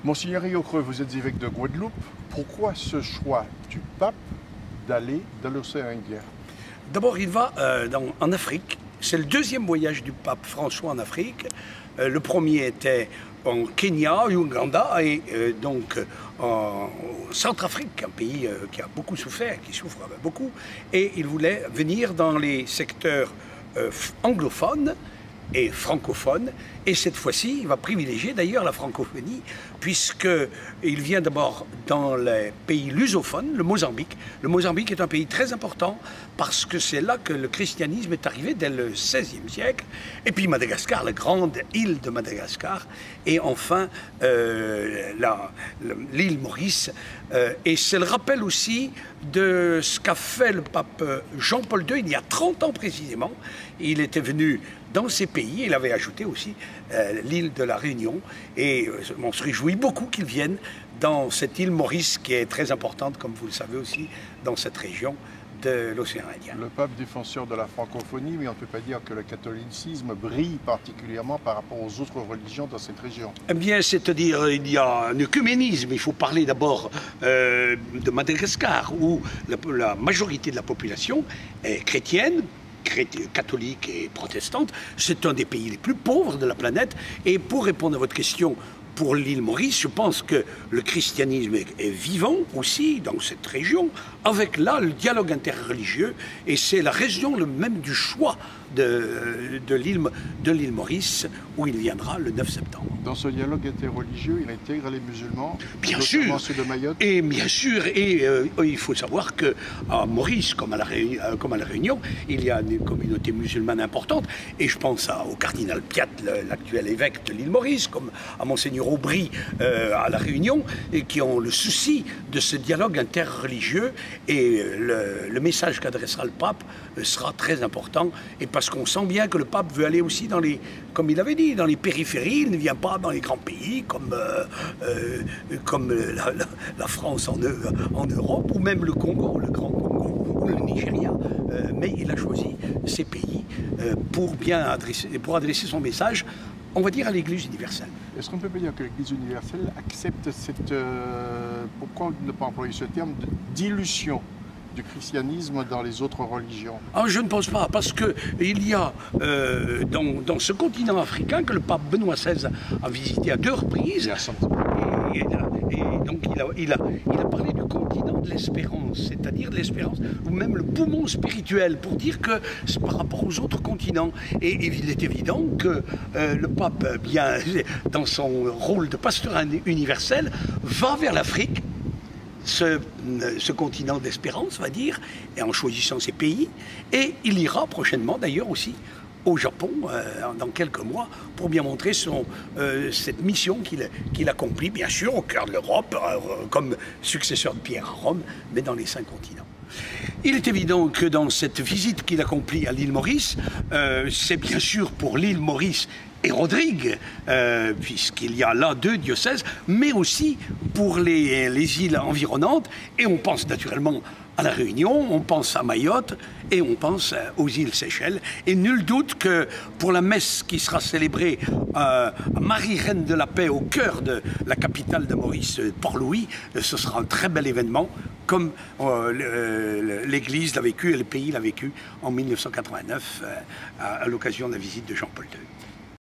Monseigneur Riocreux, vous êtes évêque de Guadeloupe. Pourquoi ce choix du pape d'aller dans l'océan Indien? D'abord, il va en Afrique. C'est le deuxième voyage du pape François en Afrique. Le premier était en Kenya, Ouganda et donc en Centrafrique, un pays qui a beaucoup souffert, qui souffre beaucoup. Et il voulait venir dans les secteurs anglophones et francophone, et cette fois-ci, il va privilégier d'ailleurs la francophonie, puisqu'il vient d'abord dans les pays lusophones, le Mozambique. Le Mozambique est un pays très important, parce que c'est là que le christianisme est arrivé dès le XVIe siècle, et puis Madagascar, la grande île de Madagascar, et enfin l'île Maurice, et c'est le rappel aussi de ce qu'a fait le pape Jean-Paul II il y a 30 ans précisément. Il était venu dans ces pays, il avait ajouté aussi l'île de la Réunion, et on se réjouit beaucoup qu'il vienne dans cette île Maurice qui est très importante, comme vous le savez aussi, dans cette région de l'océan Indien. Le pape défenseur de la francophonie, mais on ne peut pas dire que le catholicisme brille particulièrement par rapport aux autres religions dans cette région. Eh bien, c'est-à-dire, il y a un œcuménisme. Il faut parler d'abord de Madagascar, où la majorité de la population est chrétienne, catholique et protestante. C'est un des pays les plus pauvres de la planète. Et pour répondre à votre question, pour l'île Maurice, je pense que le christianisme est vivant aussi dans cette région, avec là le dialogue interreligieux, et c'est la raison même du choix de l'île Maurice, où il viendra le 9 septembre. Dans ce dialogue interreligieux, il intègre les musulmans, bien sûr, ceux de Mayotte. Et bien sûr, et il faut savoir qu'à Maurice, comme à la Réunion, il y a une communauté musulmane importante, et je pense au cardinal Piat, l'actuel évêque de l'île Maurice, comme à Monseigneur Aubry à la Réunion, et qui ont le souci de ce dialogue interreligieux, et le message qu'adressera le pape sera très important, et parce qu'on sent bien que le pape veut aller aussi dans les, comme il avait dit, dans les périphéries. Il ne vient pas dans les grands pays comme la France en Europe, ou même le Congo, le Grand Congo, ou le Nigeria, mais il a choisi ces pays pour adresser son message, on va dire, à l'Église universelle. Est-ce qu'on peut dire que l'Église universelle accepte cette, pourquoi ne pas employer ce terme, de dilution du christianisme dans les autres religions? Je ne pense pas, parce qu'il y a dans ce continent africain que le pape Benoît XVI a visité à 2 reprises, et donc il a parlé du continent de l'espérance, c'est-à-dire de l'espérance, ou même le poumon spirituel, pour dire que c'est par rapport aux autres continents. Et il est évident que le pape, bien, dans son rôle de pasteur universel, va vers l'Afrique, ce continent d'espérance, on va dire, et en choisissant ses pays, et il ira prochainement d'ailleurs aussi au Japon, dans quelques mois, pour bien montrer cette mission qu'il accomplit, bien sûr, au cœur de l'Europe, comme successeur de Pierre à Rome, mais dans les 5 continents. Il est évident que dans cette visite qu'il accomplit à l'île Maurice, c'est bien sûr pour l'île Maurice et Rodrigue, puisqu'il y a là 2 diocèses, mais aussi pour les îles environnantes, et on pense naturellement à la Réunion, on pense à Mayotte et on pense aux îles Seychelles. Et nul doute que pour la messe qui sera célébrée à Marie Reine de la Paix, au cœur de la capitale de Maurice, Port-Louis, ce sera un très bel événement, comme l'Église l'a vécu et le pays l'a vécu en 1989 à l'occasion de la visite de Jean-Paul II.